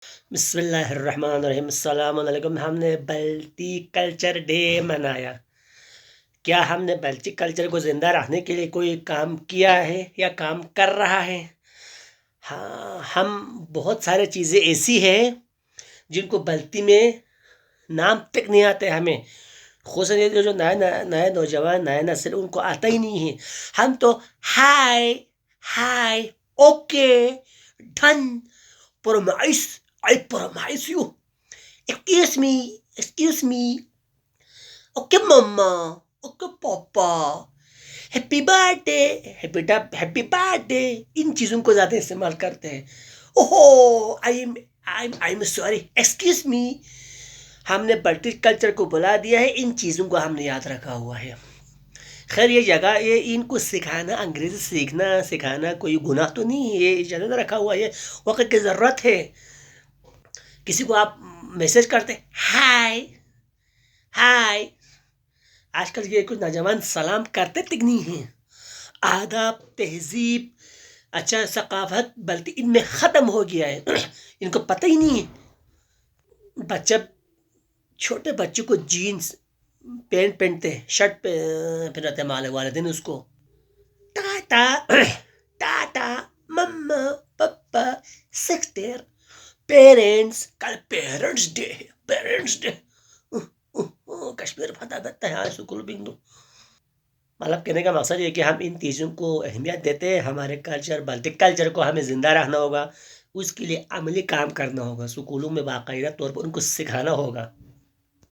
بسم اللہ الرحمن الرحیم، السلام علیکم۔ ہم نے بلٹی کلچر ڈے منایا۔ کیا ہم نے بلٹی کلچر کو زندہ رکھنے کے لیے کوئی کام کیا ہے یا کام کر رہا ہے؟ ہاں، ہم بہت سارے چیزیں ایسی ہیں جن کو بلٹی میں نام تک نہیں آتے ہمیں، خصوصاً یہ جو نئے نوجوان نئے نسل ان کو آتا ہی نہیں ہے۔ ہم تو hi hi, okay, done, promise, I promise you, excuse me, okay mama, okay papa, happy birth happy, ہیپی برتھ ڈے، ان چیزوں کو زیادہ استعمال کرتے ہیں۔ اوہو، I am sorry, excuse me. ہم نے بلٹی کلچر کو بلا دیا ہے، ان چیزوں کو ہم نے یاد رکھا ہوا ہے۔ خیر، یہ ان کو سکھانا، انگریزی سکھانا کوئی گناہ تو نہیں ہے، یہ اجازت رکھا ہوا ہے، وقت کی ضرورت ہے۔ کسی کو آپ میسج کرتے ہائے ہائے، آج کل یہ کچھ نوجوان سلام کرتے تک نہیں ہیں۔ آداب، تہذیب، اچھا ثقافت بلکہ ان میں ختم ہو گیا ہے، ان کو پتہ ہی نہیں ہے۔ چھوٹے بچوں کو جینس پینٹ پہنتے، شرٹ پہناتے والدین اس کو ٹاٹا ٹاٹا، مما، پپا، سسٹر، پیرنٹس، کل پیرنٹس ڈے ہے، پیرنٹس ڈے، کشمیر فتح دیتا ہے آج سکول بندو۔ مطلب کہنے کا مقصد یہ کہ ہم ان چیزوں کو اہمیت دیتے ہیں۔ ہمارے بلٹی کلچر کو ہمیں زندہ رکھنا ہوگا، اس کے لیے عملی کام کرنا ہوگا، سکولوں میں باقاعدہ طور پر ان کو سکھانا ہوگا۔